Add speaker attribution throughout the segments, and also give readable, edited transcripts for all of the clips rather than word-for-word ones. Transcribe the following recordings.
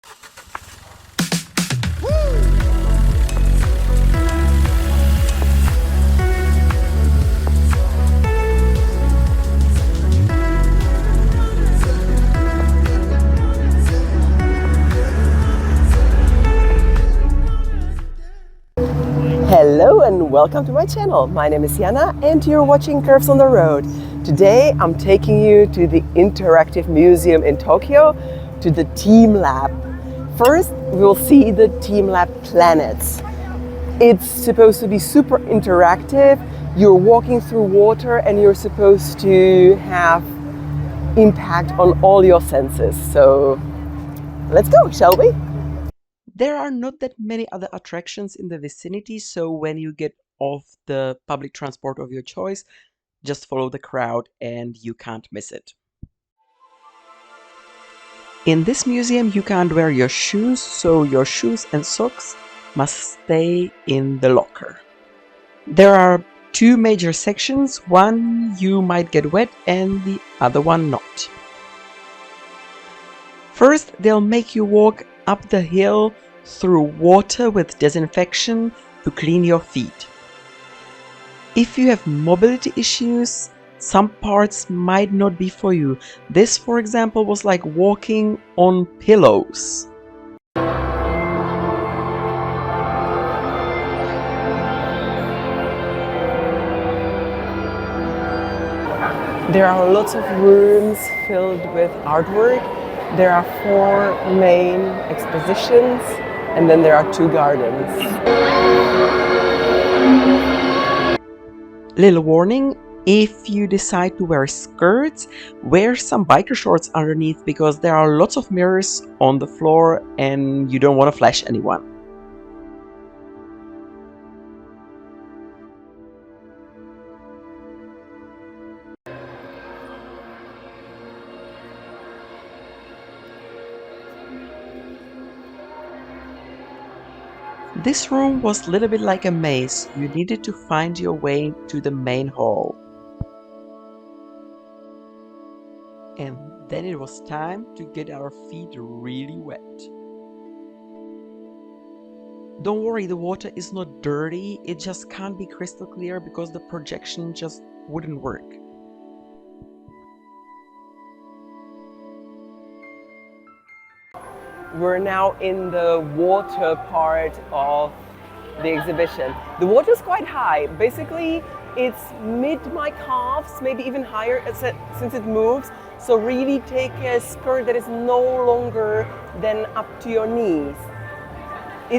Speaker 1: Hello and welcome to my channel. My name is Jana and you're watching Curves on the Road. Today I'm taking you to the interactive museum in Tokyo, to the Team Lab. First we'll see the Team Lab Planets. It's supposed to be super interactive. You're walking through water and you're supposed to have impact on all your senses. So let's go, shall we? There are not that many other attractions in the vicinity, so when you get off the public transport of your choice, just follow the crowd and you can't miss it. In this museum you can't wear your shoes, so your shoes and socks must stay in the locker. There are two major sections, one you might get wet and the other one not. First, they'll make you walk up the hill through water with disinfection to clean your feet. If you have mobility issues, some parts might not be for you. This, for example, was like walking on pillows. There are lots of rooms filled with artwork. There are 4 main expositions and then there are 2 gardens. Little warning, if you decide to wear skirts, wear some biker shorts underneath because there are lots of mirrors on the floor and you don't want to flash anyone. This room was a little bit like a maze. You needed to find your way to the main hall. And then it was time to get our feet really wet. Don't worry, the water is not dirty, it just can't be crystal clear because the projection just wouldn't work. We're now in the water part of the exhibition. The water is quite high. Basically, it's mid my calves, maybe even higher since it moves. So really take a skirt that is no longer than up to your knees.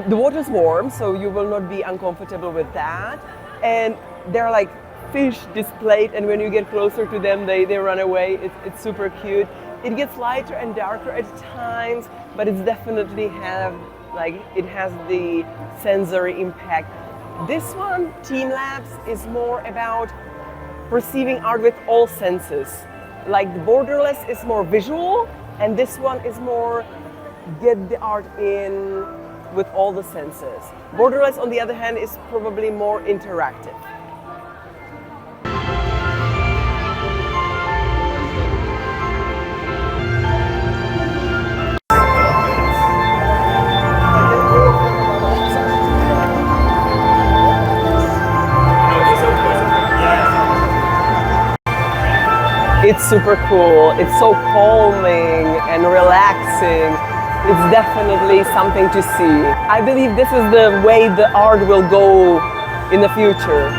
Speaker 1: The water is warm, so you will not be uncomfortable with that. And there are like fish displayed, and when you get closer to them, they run away. It's super cute. It gets lighter and darker at times, but it's definitely it has the sensory impact. This one, Team Labs, is more about perceiving art with all senses. Like the Borderless is more visual, and this one is more get the art in with all the senses. Borderless, on the other hand, is probably more interactive. It's super cool, it's so calming and relaxing. It's definitely something to see. I believe this is the way the art will go in the future.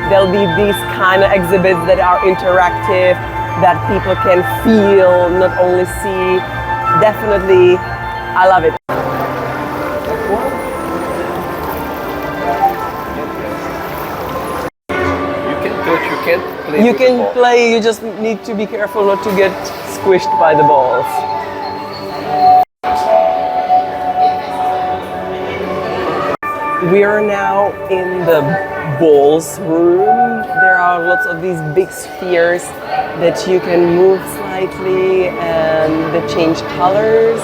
Speaker 1: There'll be these kind of exhibits that are interactive, that people can feel, not only see. Definitely, I love it. You can play, you just need to be careful not to get squished by the balls. We are now in the balls room. There are lots of these big spheres that you can move slightly and they change colors.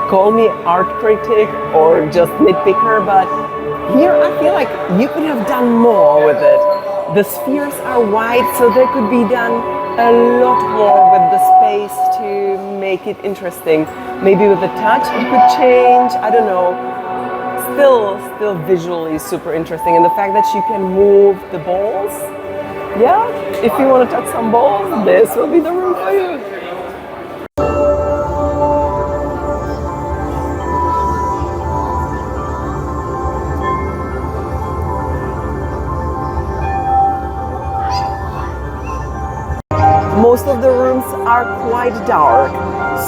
Speaker 1: Call me art critic or just nitpicker, but here I feel like you could have done more with it. The spheres are wide, so there could be done a lot more with the space to make it interesting. Maybe with the touch it could change, I don't know. Still visually super interesting, and the fact that you can move the balls, yeah, if you want to touch some balls, this will be the room for you. Most of the rooms are quite dark,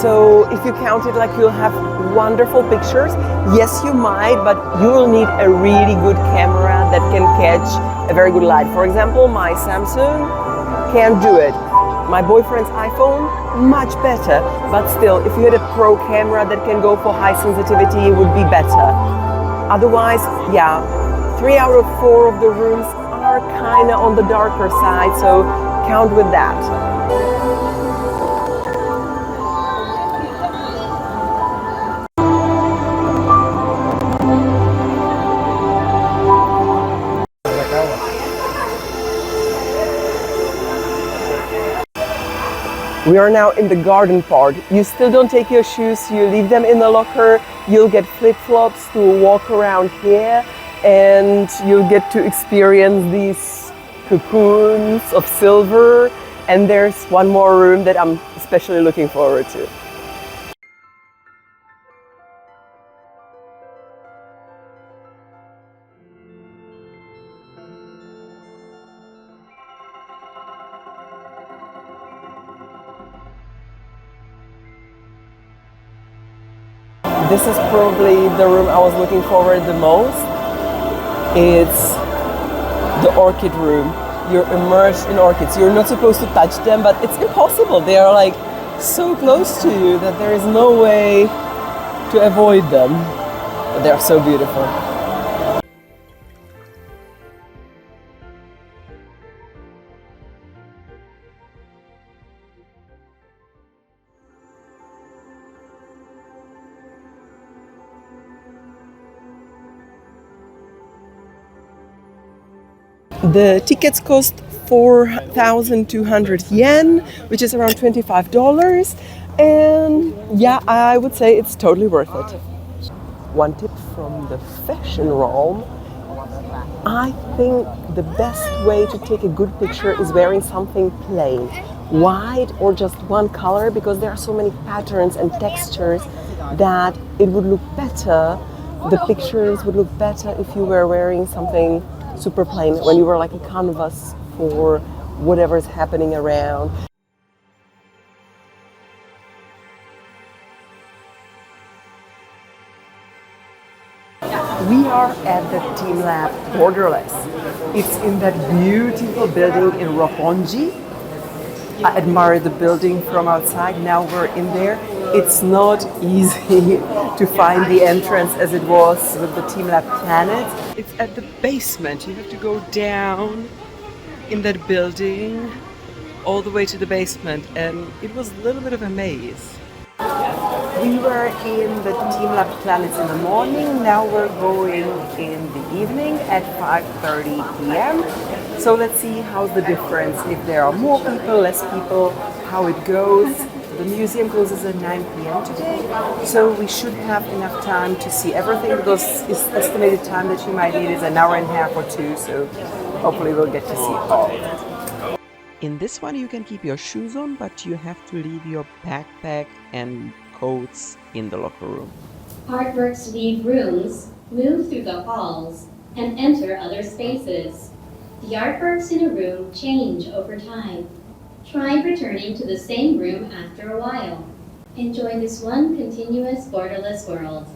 Speaker 1: so if you count it, like, you'll have wonderful pictures. Yes, you might, but you will need a really good camera that can catch a very good light. For example, my Samsung can't do it. My boyfriend's iPhone, much better, but still, if you had a pro camera that can go for high sensitivity, it would be better. Otherwise, yeah, 3 out of 4 of the rooms are kind of on the darker side, so count with that. We are now in the garden part. You still don't take your shoes, you leave them in the locker. You'll get flip-flops to walk around here, and you'll get to experience these cocoons of silver. And there's one more room that I'm especially looking forward to. This is probably the room I was looking forward the most. It's the orchid room. You're immersed in orchids. You're not supposed to touch them, but it's impossible. They are like so close to you that there is no way to avoid them. But they are so beautiful. The tickets cost 4,200 yen, which is around $25. And yeah, I would say it's totally worth it. One tip from the fashion realm: I think the best way to take a good picture is wearing something plain, white or just one color, because there are so many patterns and textures that it would look better. The pictures would look better if you were wearing something super plain, when you were like a canvas for whatever is happening around. We are at the Team Lab Borderless. It's in that beautiful building in Roppongi. I admire the building from outside. Now we're in there. It's not easy to find the entrance as it was with the Team Lab Planets. It's at the basement. You have to go down in that building all the way to the basement, and it was a little bit of a maze. We were in the Team Lab Planets in the morning. Now we're going in the evening at 5:30 p.m. So let's see how's the difference, if there are more people, less people, how it goes. The museum closes at 9 p.m. today, so we should have enough time to see everything, because its estimated time that you might need is an hour and a half or two, so hopefully we'll get to see all. In this one you can keep your shoes on, but you have to leave your backpack and coats in the locker room.
Speaker 2: Artworks leave rooms, move through the halls, and enter other spaces. The artworks in a room change over time. Try returning to the same room after a while. Enjoy this one continuous borderless world.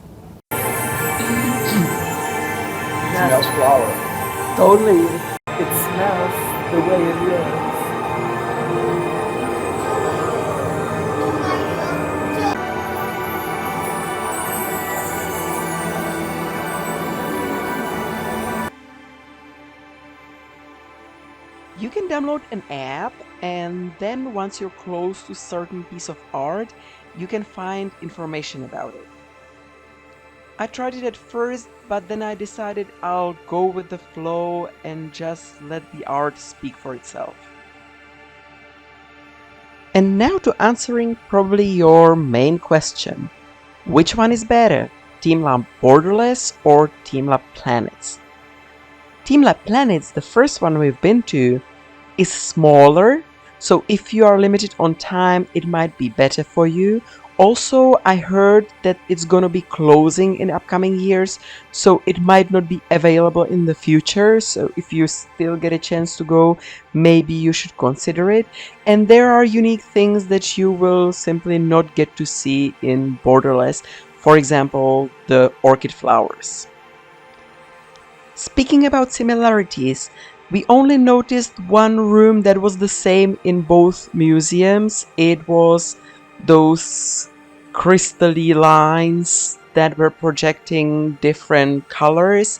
Speaker 3: It smells flower.
Speaker 1: Totally. It smells the way it looks. You can download an app, and then once you're close to a certain piece of art, you can find information about it.
Speaker 4: I tried it at first, but then I decided I'll go with the flow and just let the art speak for itself. And now to answering probably your main question. Which one is better, Team Lab Borderless or Team Lab Planets? Team Lab Planets, the first one we've been to, is smaller, so if you are limited on time, it might be better for you. Also, I heard that it's gonna be closing in upcoming years, so it might not be available in the future. So if you still get a chance to go, maybe you should consider it. And there are unique things that you will simply not get to see in Borderless. For example, the orchid flowers. Speaking about similarities, we only noticed one room that was the same in both museums. It was those crystally lines that were projecting different colors.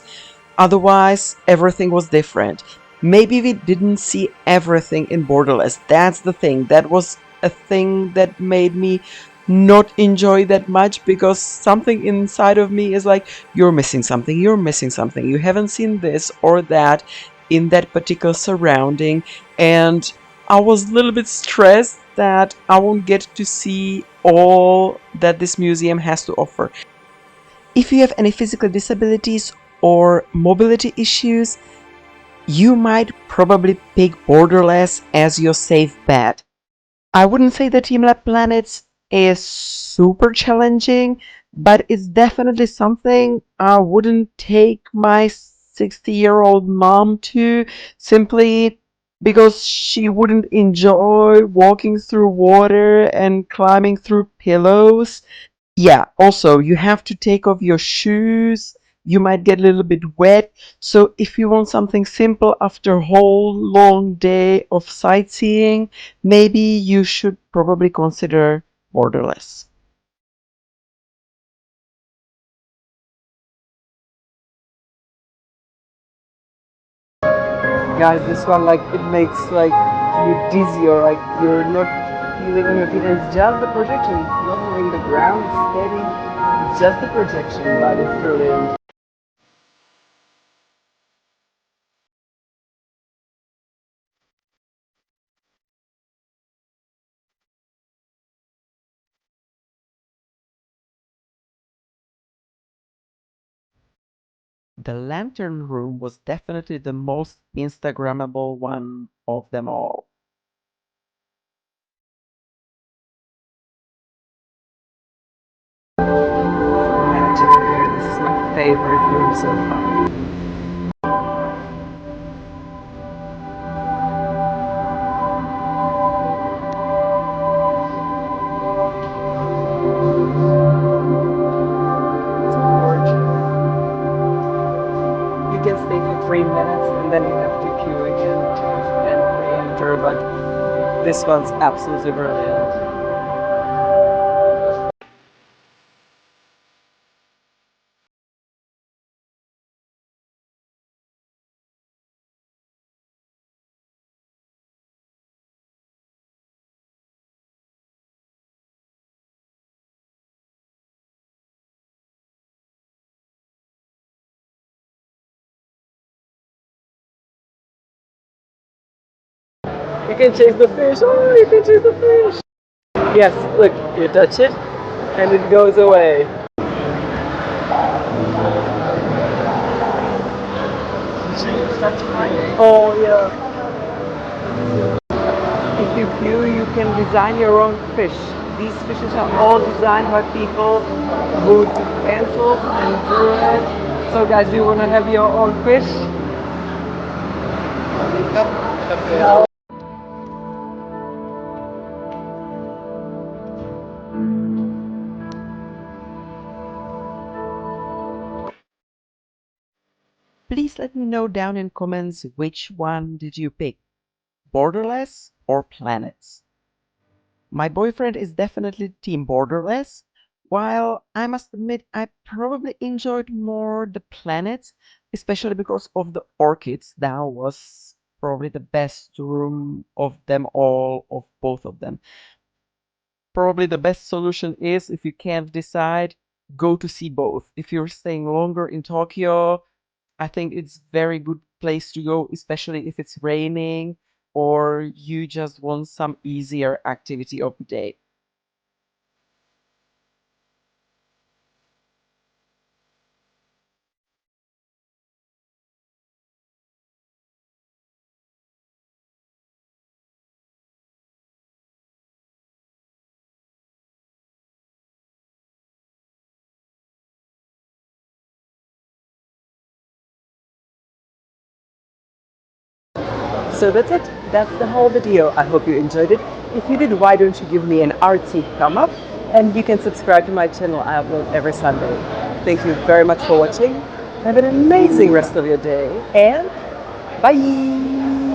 Speaker 4: Otherwise, everything was different. Maybe we didn't see everything in Borderless. That's the thing. That was a thing that made me not enjoy that much, because something inside of me is like, you're missing something, you haven't seen this or that in that particular surrounding, and I was a little bit stressed that I won't get to see all that this museum has to offer. If you have any physical disabilities or mobility issues, you might probably pick Borderless as your safe bet. I wouldn't say that Team Lab Planets is super challenging, but it's definitely something I wouldn't take my 60-year-old mom to, simply because she wouldn't enjoy walking through water and climbing through pillows. Yeah, also, you have to take off your shoes. You might get a little bit wet. So, if you want something simple after a whole long day of sightseeing, maybe you should probably consider Borderless.
Speaker 1: Guys, this one, like, it makes like you dizzy, or like you're not feeling on your feet, and it's just the projection. It's not moving, the ground is steady. It's just the projection, but it's brilliant.
Speaker 4: The lantern room was definitely the most Instagrammable one of them all.
Speaker 1: Magic here. This is my favorite room so far. It's gorgeous. You can stay for 3 minutes and then you have to queue again and re-enter, but this one's absolutely brilliant. You can chase the fish. Oh, you can chase the fish. Yes, look, you touch it and it goes away. Oh, yeah. If you queue, you can design your own fish. These fishes are all designed by people who took pencils and drew it. So, guys, do you want to have your own fish?
Speaker 4: Please let me know down in comments which one did you pick, Borderless or Planets. My boyfriend is definitely team Borderless, while I must admit I probably enjoyed more the planets, especially because of the orchids. That was probably the best room of them all, of both of them. Probably the best solution is, if you can't decide, go to see both. If you're staying longer in Tokyo, I think it's very good place to go, especially if it's raining or you just want some easier activity of the day.
Speaker 1: So that's it. That's the whole video. I hope you enjoyed it. If you did, why don't you give me an artsy thumb up? And you can subscribe to my channel. I upload every Sunday. Thank you very much for watching. Have an amazing rest of your day. And bye.